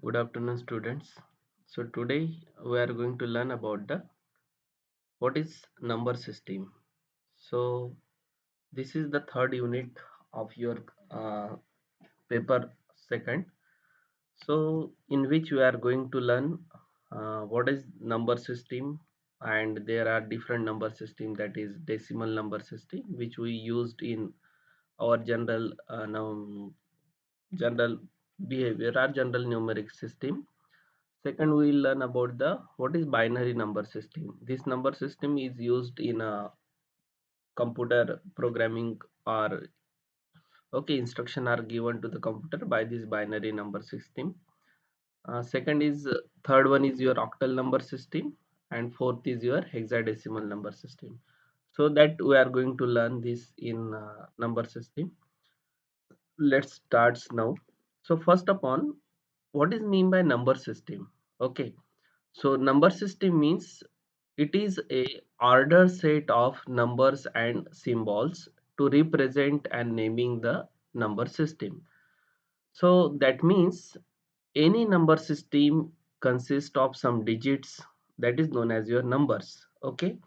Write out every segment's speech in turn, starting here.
Good afternoon, students. So today we are going to learn about the what is number system. So this is the third unit of your paper second. So in which we are going to learn what is number system, and there are different number system, that is decimal number system, which we used in our general behavior or general numeric system. Second, we will learn about the what is binary number system. This number system is used in a computer programming, or okay, instruction are given to the computer by this binary number system. Second is third one is your octal number system, and fourth is your hexadecimal number system. So that we are going to learn this in number system. Let's start now. So first upon, what is mean by number system? Okay, so number system means it is a ordered set of numbers and symbols to represent and naming the number system. So that means any number system consists of some digits, that is known as your numbers. Okay,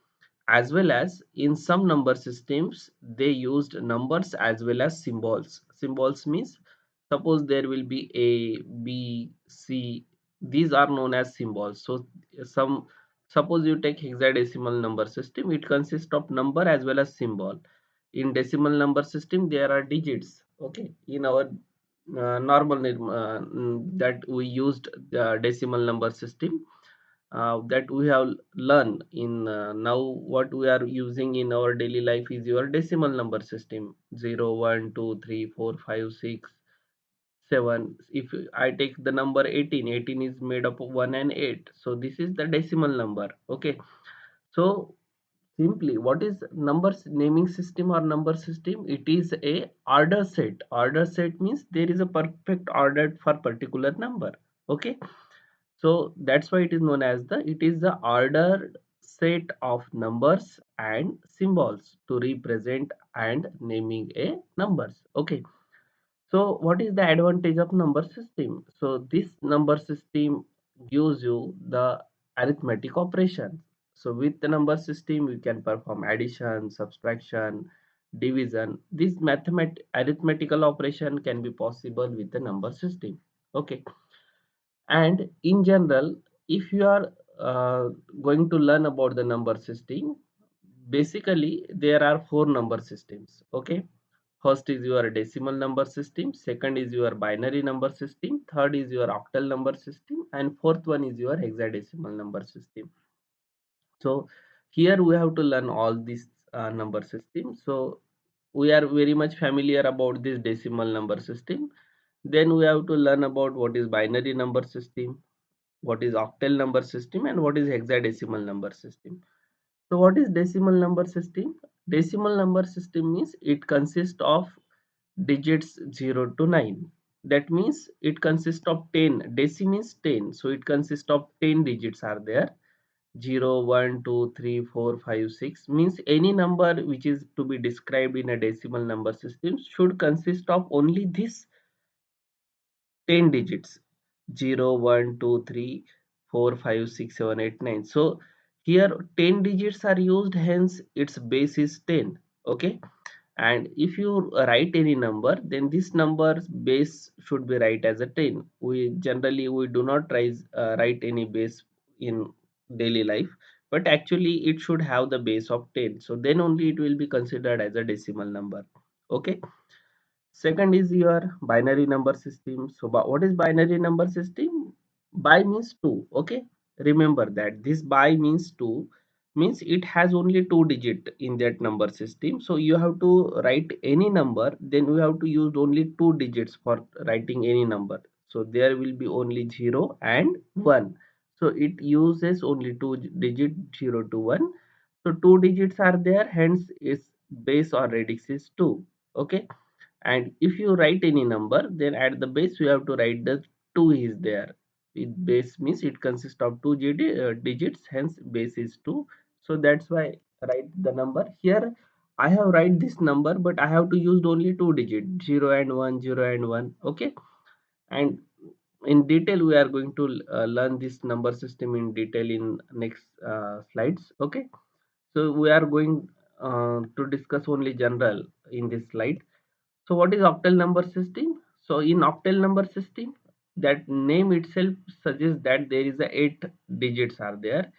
as well as in some number systems they used numbers as well as symbols. Symbols means suppose there will be a b c, these are known as symbols. So some, suppose you take hexadecimal number system, it consists of number as well as symbol. In decimal number system there are digits. Okay, in our that we used the decimal number system, that we have learned in now what we are using in our daily life is your decimal number system: 0 1 2 3 4 5 6 7. If I take the number 18, 18 is made up of 1 and 8, so this is the decimal number. Okay, so simply, what is numbers naming system or number system? It is a order set. Order set means there is a perfect order for particular number. Okay, so that's why it is known as it is the ordered set of numbers and symbols to represent and naming a numbers. Okay, so what is the advantage of number system? So this number system gives you the arithmetic operation. So with the number system we can perform addition, subtraction, division. This arithmetical operation can be possible with the number system. Okay, and in general, if you are uh, going to learn about the number system, basically there are four number systems. Okay, first is your decimal number system, second is your binary number system, third is your octal number system, and fourth one is your hexadecimal number system. So here we have to learn all these number systems. So we are very much familiar about this decimal number system. Then we have to learn about what is binary number system, what is octal number system, and what is hexadecimal number system. So what is decimal number system? Decimal number system means it consists of digits 0 to 9. That means it consists of 10. Deci means 10, so it consists of 10 digits are there. 0 1 2 3 4 5 6 means any number which is to be described in a decimal number system should consist of only this 10 digits: 0 1 2 3 4 5 6 7 8 9. So here 10 digits are used, hence its base is 10. Okay, and if you write any number, then this number's base should be write as a 10. We generally we do not write any base in daily life, but actually it should have the base of 10, so then only it will be considered as a decimal number. Okay, second is your binary number system. So what is binary number system? By means 2. Okay, remember that this by means 2 means it has only 2 digit in that number system. So you have to write any number, then we have to use only 2 digits for writing any number. So there will be only 0 and 1. So it uses only 2 digit, 0 to 1. So 2 digits are there, hence its base or radix is 2. Okay, and if you write any number, then at the base you have to write the 2 is there. It base means it consists of digits, hence base is 2. So that's why write the number here. I have write this number, but I have to use only 2 digits: 0 and 1, 0 and 1. Okay, and in detail we are going to learn this number system in detail in next slides. Okay, so we are going to discuss only general in this slide. So what is octal number system? So in octal number system, that name itself suggests that there is a 8 digits are there.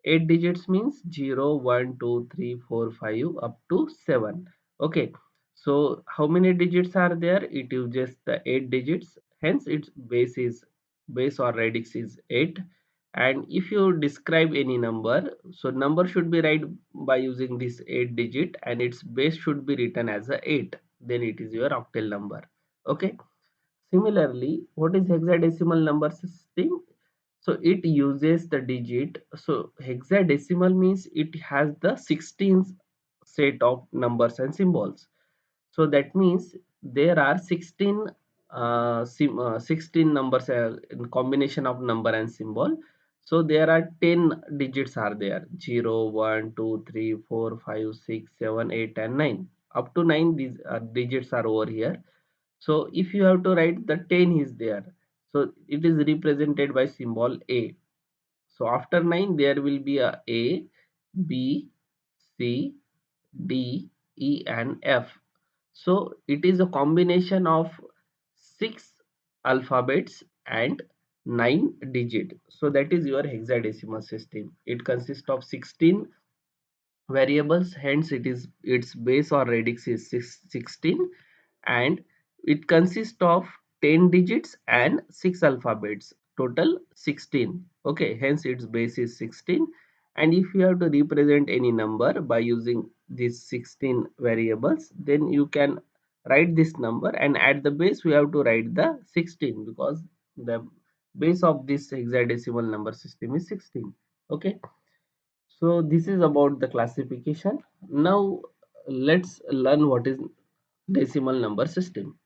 8 digits means 0, 1, 2, 3, 4, 5 up to 7. Okay. So how many digits are there? It uses the 8 digits. Hence its base or radix is 8. And if you describe any number, so number should be written by using this 8 digit and its base should be written as a 8. Then it is your octal number. Okay. Similarly, what is hexadecimal number system? So it uses the digit. So hexadecimal means it has the 16 set of numbers and symbols. So that means there are 16 numbers in combination of number and symbol. So there are 10 digits are there: 0, 1, 2, 3, 4, 5, 6, 7, 8 and 9. Up to 9 these digits are over here. So if you have to write, the 10 is there. So it is represented by symbol A. So after 9 there will be a B, C, D, E and F. So it is a combination of 6 alphabets and 9 digit. So that is your hexadecimal system. It consists of 16 variables, hence its base or radix is 16, and it consists of 10 digits and 6 alphabets, total 16. Okay, hence its base is 16. And if you have to represent any number by using these 16 variables, then you can write this number, and at the base we have to write the 16 because the base of this hexadecimal number system is 16. Okay, so this is about the classification. Now let's learn what is decimal number system.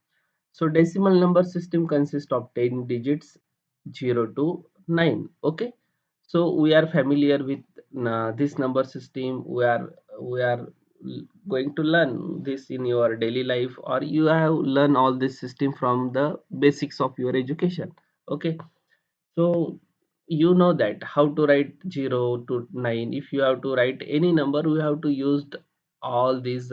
So decimal number system consists of 10 digits, 0 to 9. Okay, so we are familiar with this number system. We are going to learn this in your daily life, or you have learned all this system from the basics of your education. Okay, so you know that how to write 0 to 9. If you have to write any number, we have to use all these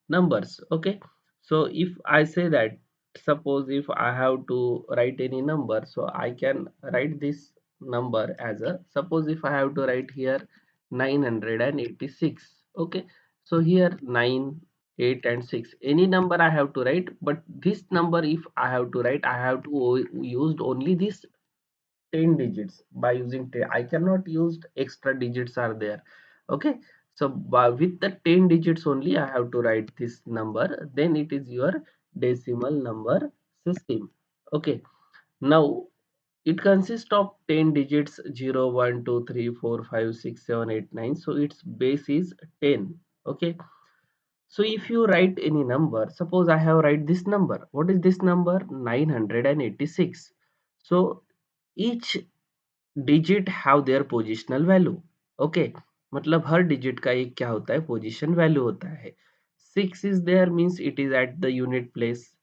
numbers. Okay, so if I say that, suppose if I have to write any number, so I can write this number as a, suppose if I have to write here 986. Okay, so here 9, 8 and 6, any number I have to write, but this number if I have to write, I have to use only this 10 digits by using 10. I cannot use extra digits are there. Okay, so with the 10 digits only I have to write this number, then it is your decimal number system. Okay, now it consists of 10 digits: 0, 1, 2, 3, 4, 5, 6, 7, 8, 9. So its base is 10. Okay, so if you write any number, suppose I have write this number. What is this number? 986. So each digit have their positional value. Okay, मतलब हर digit का एक क्या होता है, position value होता है. 6 is there means it is at the unit place.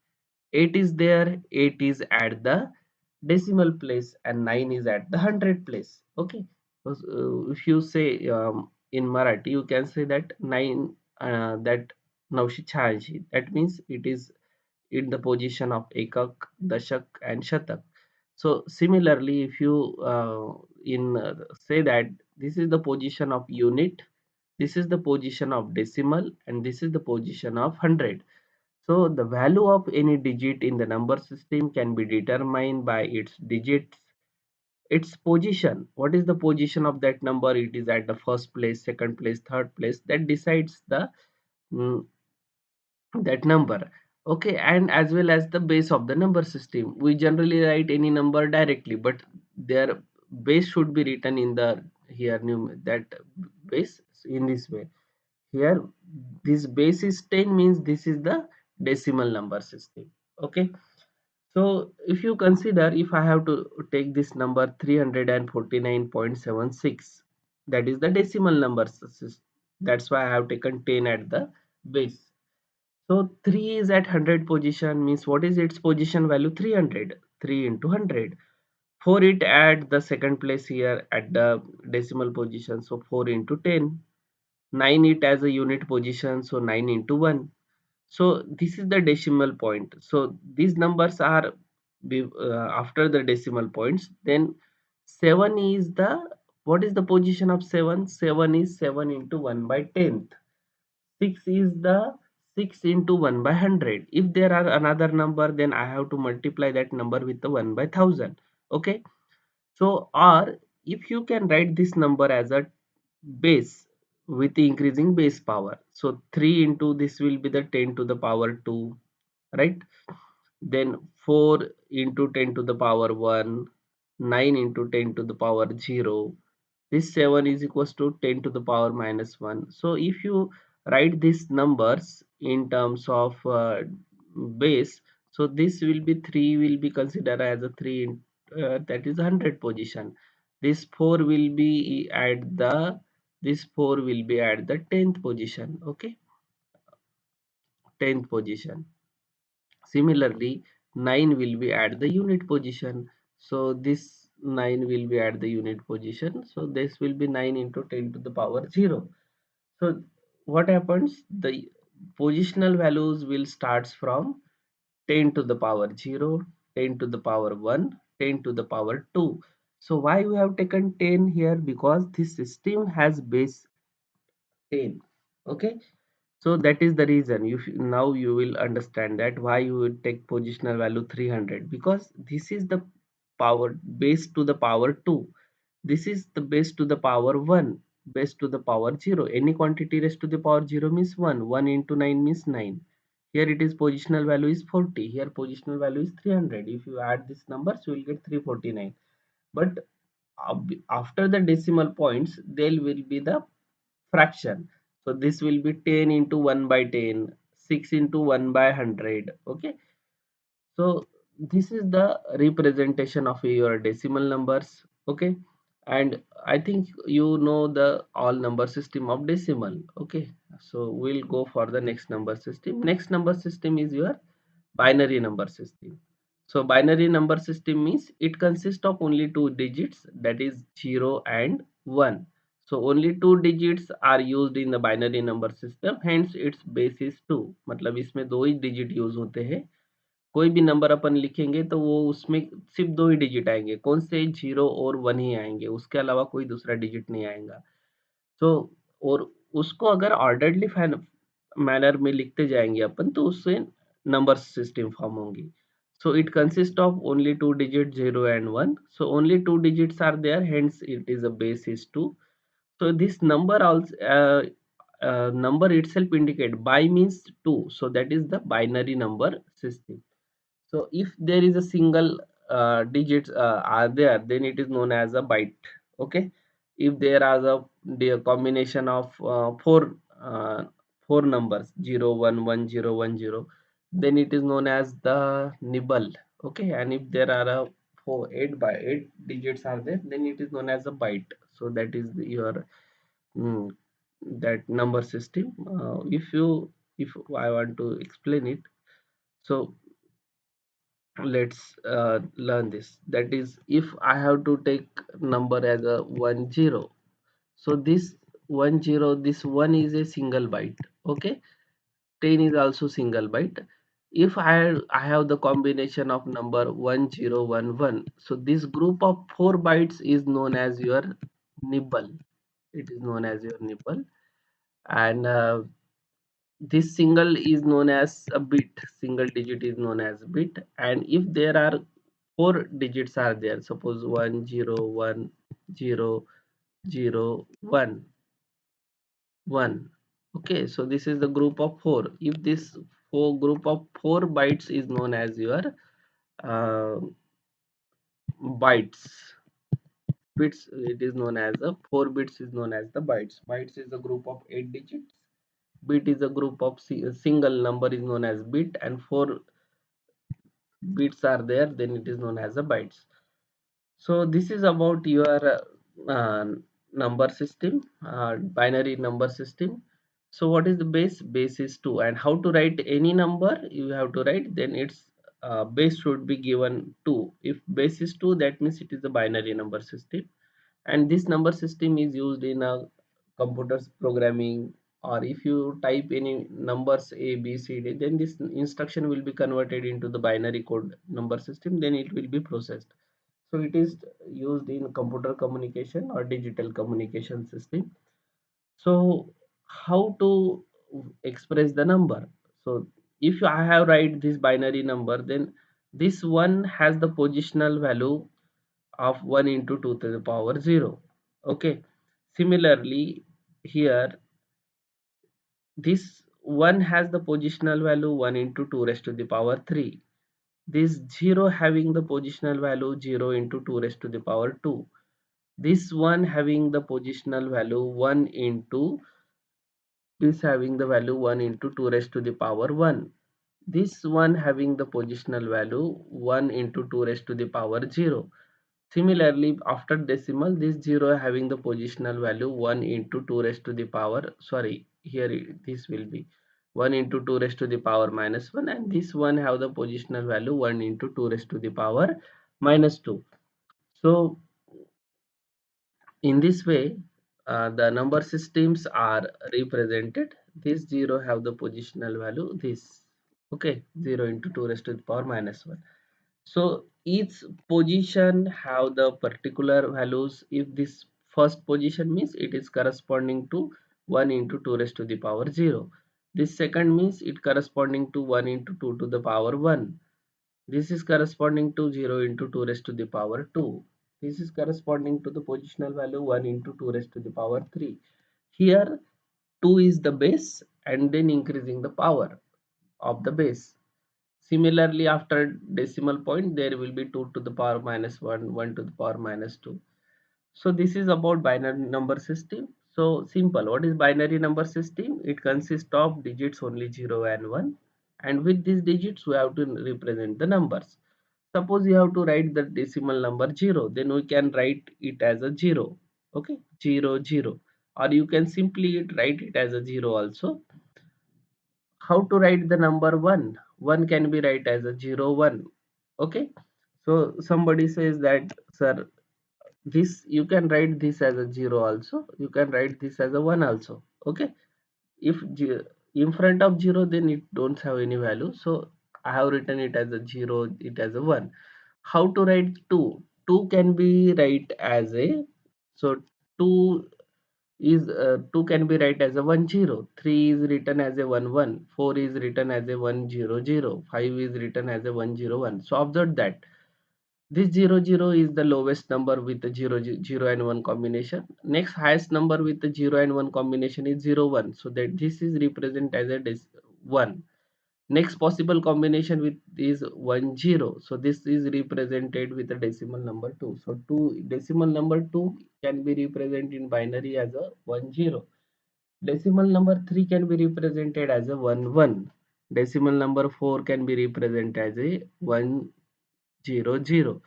8 is there, 8 is at the decimal place, and 9 is at the hundred place. Okay, if you say in Marathi, you can say that 9, that 986, that means it is in the position of ekak, dashak and shatak. So similarly, if you in say that this is the position of unit, this is the position of decimal, and this is the position of hundred. So the value of any digit in the number system can be determined by its digits, its position. What is the position of that number? It is at the first place, second place, third place. That decides the mm, that number. Okay, and as well as the base of the number system. We generally write any number directly, but their base should be written in the here that base in this way. Here this base is 10 means this is the decimal number system. Okay, so if you consider, if I have to take this number 349.76, that is the decimal number system. That's why I have taken 10 at the base. So 3 is at 100 position, means what is its position value? 300. 3 into 100. 4 it at the second place here at the decimal position, so 4 into 10. 9 it as a unit position, so 9 into 1. So this is the decimal point. So these numbers are after the decimal points. Then 7 is the, what is the position of 7? 7 is 7 into 1 by 10th. 6 is the 6 into 1 by 100. If there are another number, then I have to multiply that number with the 1 by 1000. Okay. So, or if you can write this number as a base with the increasing base power. So 3 into this will be the 10 to the power 2, right? Then 4 into 10 to the power 1, 9 into 10 to the power 0. This 7 is equals to 10 to the power minus 1. So if you write these numbers in terms of base, so this will be 3 will be considered as a 3 that is 100 position. This 4 will be at the, this 4 will be at the 10th position. Okay, 10th position. Similarly, 9 will be at the unit position. So this 9 will be at the unit position. So this will be 9 into 10 to the power 0. So what happens? The positional values will starts from 10 to the power 0, 10 to the power 1, 10 to the power 2. So why we have taken 10 here? Because this system has base 10. Okay. So that is the reason now you will understand that why you would take positional value 300, because this is the power base to the power 2. This is the base to the power 1, base to the power 0. Any quantity raised to the power 0 means 1. 1 into 9 means 9. Here it is positional value is 40. Here positional value is 300. If you add these numbers, you will get 349. But after the decimal points, there will be the fraction. So this will be 10 into 1 by 10, 6 into 1 by 100. Okay. So this is the representation of your decimal numbers. Okay. And I think you know the all number system of decimal. Okay. So we'll go for the next number system. Next number system is your binary number system. So binary number system means it consists of only two digits, that is 0 and 1. So only two digits are used in the binary number system, hence its base is 2. मतलब इसमें दो ही digit use होते हैं. कोई भी number अपन लिखेंगे तो वो उसमें सिर्फ दो ही डिजिट आएंगे. कौन से? 0 और 1 ही आएंगे, उसके अलावा कोई दूसरा डिजिट नहीं आएगा. तो और उसको अगर ऑर्डरली मैनर में लिखते जाएंगे अपन तो उससे नंबर सिस्टम फॉर्म होंगी. So it consists of only two digits 0 and 1. So only two digits are there, hence it is a base is 2. So this number also number itself indicate by means 2. So that is the binary number system. So if there is a single digits are there, then it is known as a byte. Okay. If there are the combination of four numbers 0 1 1 0 1 0, then it is known as the nibble. Okay. And if there are a 8 digits are there, then it is known as a byte. So that is your mm, that number system. If I want to explain it, so let's learn this. That is, if I have to take number as a 10, so this 10, this 1 is a single byte. Okay. 10 is also single byte. If I have the combination of number 1011, so this group of 4 bytes is known as your nibble. It is known as your nibble. And this single is known as a bit, single digit is known as bit. And if there are four digits are there, suppose 1 0 1 0 0 1 1. Okay, so this is the group of four. If this group of 4 bytes is known as your uh, bytes, bits, it is known as a 4 bits is known as the bytes. Bytes is a group of 8 digits. Bit is a group of single number is known as bit, and 4 bits are there, then it is known as a bytes. So this is about your number system, binary number system. So what is the base? Base is 2. And how to write any number? You have to write, then it's base should be given 2. If base is 2, that means it is a binary number system, and this number system is used in a computers programming, or if you type any numbers a b c d, then this instruction will be converted into the binary code number system, then it will be processed. So it is used in computer communication or digital communication system. So how to express the number? So if I have write this binary number, then this one has the positional value of 1 into 2 to the power 0. Okay. Similarly, here this one has the positional value 1 into 2 raised to the power 3. This 0 having the positional value 0 into 2 raised to the power 2. This one having the positional value 1 into is having the value 1 into 2 raised to the power 1. This one having the positional value 1 into 2 raised to the power 0. Similarly, after decimal, this 0 having the positional value 1 into 2 raised to the power, sorry, here this will be 1 into 2 raised to the power minus 1, and this one have the positional value 1 into 2 raised to the power minus 2. So in this way, the number systems are represented. This 0 have the positional value this, okay, 0 into 2 raised to the power minus 1. So each position have the particular values. If this first position means it is corresponding to 1 into 2 raised to the power 0. This second means it corresponding to 1 into 2 to the power 1. This is corresponding to 0 into 2 raised to the power 2. This is corresponding to the positional value 1 into 2 raised to the power 3. Here 2 is the base and then increasing the power of the base. Similarly, after decimal point, there will be 2 to the power minus 1, 1 to the power minus 2. So this is about binary number system. So simple. What is binary number system? It consists of digits only 0 and 1. And with these digits, we have to represent the numbers. Suppose you have to write the decimal number 0, then we can write it as a 0. Okay, 0, 0. Or you can simply write it as a 0 also. How to write the number 1? 1 can be write as a 0, 1. Okay. So somebody says that, sir, this you can write this as a 0 also, you can write this as a 1 also. Okay. If in front of 0, then it don't have any value, so I have written it as a 0, it as a 1. How to write 2? 2 can be write as a, so 2 is 2 can be write as a 1 0, 3 is written as a 1 1, 4 is written as a 1 0 0, 5 is written as a 1 0 1. So observe that this 0 0 is the lowest number with the 0 and 1 combination. Next highest number with the 0 and 1 combination is 0 1. So that this is represented as a 1. Next possible combination with is 1 0. So this is represented with a decimal number 2. So 2 decimal number 2 can be represented in binary as a 1 0. Decimal number 3 can be represented as a 1 1. Decimal number 4 can be represented as a 1 0 0.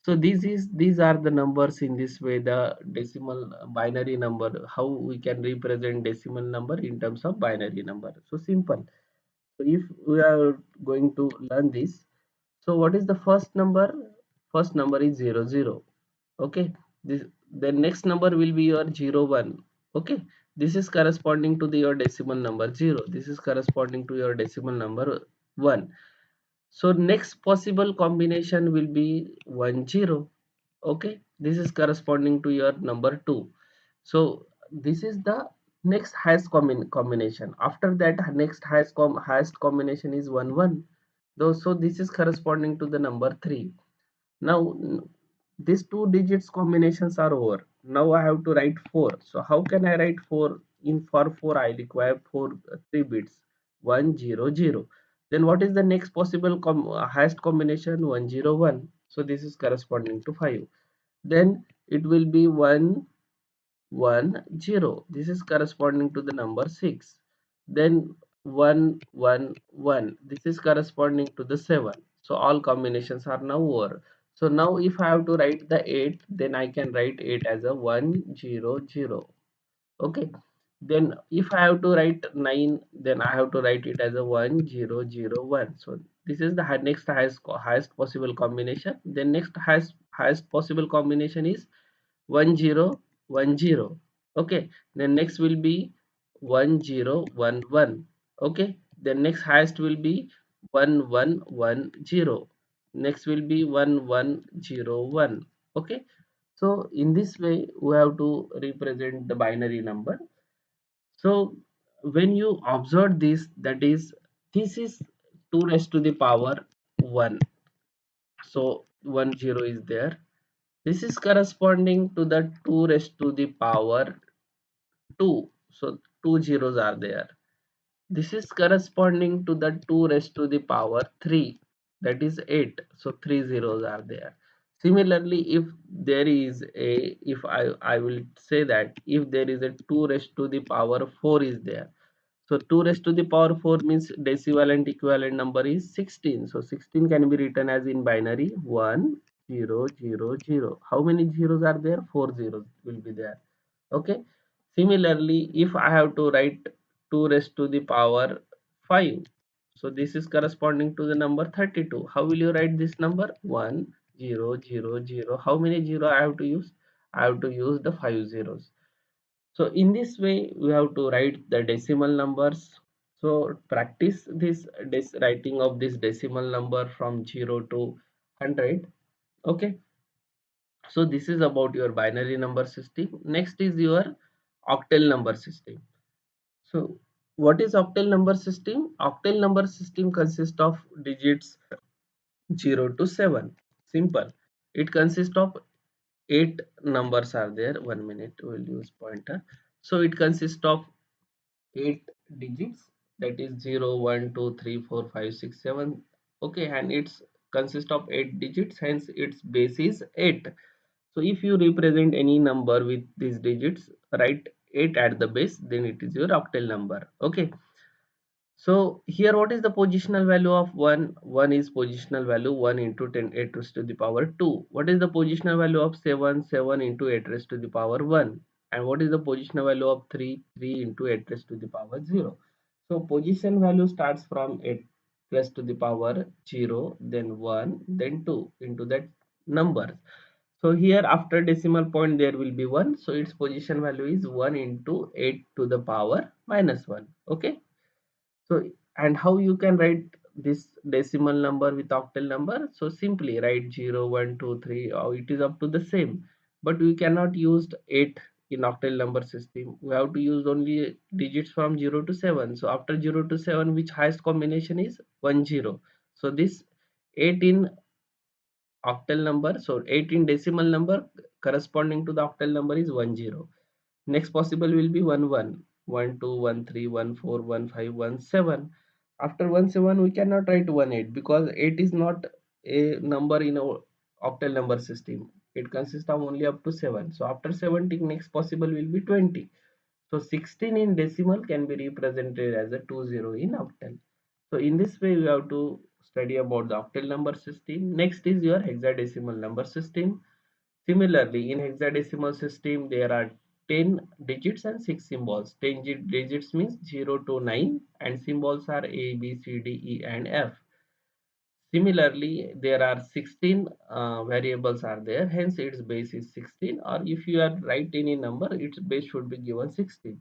So these are the numbers. In this way, the decimal binary number, how we can represent decimal number in terms of binary number. So simple. So if we are going to learn this, so what is the first number? First number is 0 0. Okay. This, the next number will be your 0 1. Okay. This is corresponding to your decimal number 0. This is corresponding to your decimal number 1. So next possible combination will be 1 0. Okay, this is corresponding to your number 2. So this is the next highest combination. After that, next highest combination is 1 1. Though, so this is corresponding to the number 3. Now these two digits combinations are over. Now I have to write 4. So how can I write 4? In for 4 I require 4 3 bits, 1 0 0. Then what is the next possible highest combination? 1 0 1. So this is corresponding to 5. Then it will be 1 1 0. This is corresponding to the number 6. Then 1 1 1. This is corresponding to the 7. So all combinations are now over. So now if I have to write the 8, then I can write 8 as a 1 0 0. Okay. Then if I have to write 9, then I have to write it as a 1 0 0 1. So This is the next highest possible combination. Then next highest possible combination is 1010. Okay, then next will be 1011. Okay, then next highest will be 1110. Next will be 1101. Okay, so in this way we have to represent the binary number. So when you observe this, that is, this is 2 raised to the power 1. So 10 is there. This is corresponding to the 2 raised to the power 2. So two zeros are there. This is corresponding to the 2 raised to the power 3. That is 8. So three zeros are there. Similarly, if there is a, if I will say that if there is a 2 raised to the power 4 is there. So 2 raised to the power 4 means decimal and equivalent number is 16. So 16 can be written as in binary 1 0 0 0. How many zeros are there? 4 zeros will be there. Okay. Similarly, if I have to write 2 raised to the power 5, so this is corresponding to the number 32. How will you write this number? 1 0 0 0. How many zero I have to use? I have to use the 5 zeros. So in this way we have to write the decimal numbers. So practice this writing of this decimal number from 0 to 100. Okay, so this is about your binary number system. Next is your octal number system. So what is octal number system? Octal number system consists of digits 0 to 7. Simple. It consists of 8 numbers are there. 1 minute, we'll use pointer. So it consists of 8 digits, that is 0 1 2 3 4 5 6 7. Okay, and it's consist of 8 digits, hence its base is 8. So if you represent any number with these digits, write 8 at the base, then it is your octal number. Okay, so here what is the positional value of 1? 1 is positional value 1 into 10 8 raised to the power 2. What is the positional value of 7? 7 into 8 raised to the power 1. And what is the positional value of 3? 3 into 8 raised to the power 0. So position value starts from 8 raised to the power 0, then 1, then 2 into that number. So here after decimal point there will be 1. So its position value is 1 into 8 to the power minus 1. Okay. So, and how you can write this decimal number with octal number? So simply write 0 1 2 3, or it is up to the same, but we cannot use 8 in octal number system. We have to use only digits from 0 to 7. So after 0 to 7, which highest combination is 1 0. So this 8 in octal number, so 8 in decimal number corresponding to the octal number is 1 0. Next possible will be 1 1, 1 2, 1 3, 1 4, 1 5, 1 7. After 1 7 we cannot write 1 8 because 8 is not a number in our octal number system. It consists of only up to 7. So after 17 next possible will be 20. So 16 in decimal can be represented as a 20 in octal. So in this way we have to study about the octal number system. Next is your hexadecimal number system. Similarly, in hexadecimal system, there are 10 digits and 6 symbols. 10 digits means 0 to 9 and symbols are A, B, C, D, E and F. Similarly, there are 16 variables are there, hence its base is 16, or if you are write any number, its base should be given 16.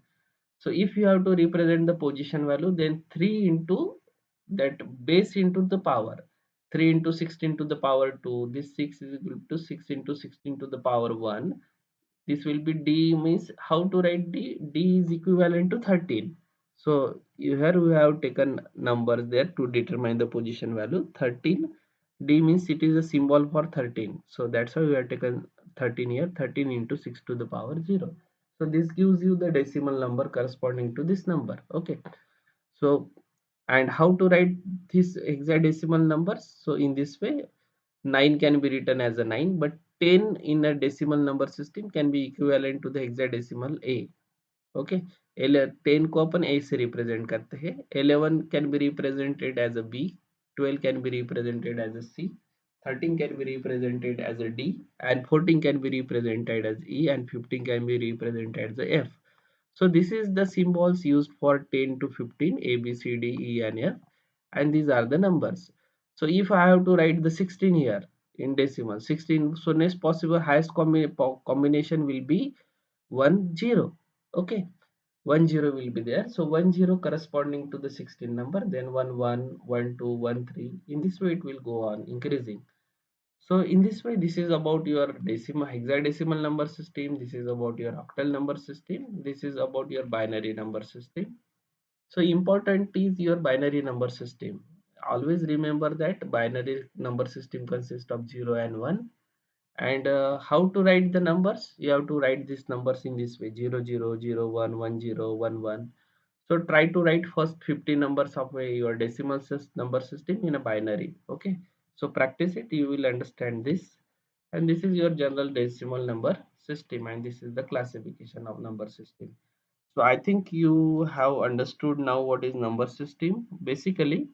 So if you have to represent the position value, then 3 into that base into the power. 3 into 16 to the power 2. This 6 is equal to 6 into 16 to the power 1. This will be D, means how to write D? D is equivalent to 13. So here we have taken numbers there to determine the position value. 13. D means it is a symbol for 13. So that's why we have taken 13 here. 13 into 6 to the power 0. So this gives you the decimal number corresponding to this number. Okay. So, and how to write this hexadecimal numbers? So in this way, 9 can be written as a 9, but 10 in a decimal number system can be equivalent to the hexadecimal A. Okay, 10 को अपन A से represent करते हैं. 11 can be represented as a B, 12 can be represented as a C, 13 can be represented as a D, and 14 can be represented as E, and 15 can be represented as a F. So this is the symbols used for 10 to 15, A, B, C, D, E and F, and these are the numbers. So if I have to write the 16 here in decimal 16, so next possible highest combination will be 10. Okay, 10 will be there. So 10 corresponding to the 16 number, then 11, 12, 13. In this way it will go on increasing. So in this way, this is about your decimal hexadecimal number system. This is about your octal number system. This is about your binary number system. So important is your binary number system. Always remember that binary number system consists of 0 and 1. And how to write the numbers? You have to write these numbers in this way: 00, 01, 10, 11. So try to write first 50 numbers of your decimal number system in a binary. Okay. So practice it, you will understand this. And this is your general decimal number system, and this is the classification of number system. So I think you have understood now what is number system basically.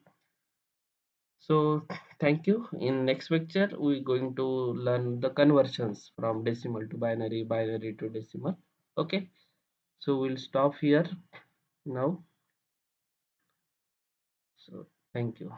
So thank you. In next lecture, we're going to learn the conversions from decimal to binary, binary to decimal. Okay. So we'll stop here now. So thank you.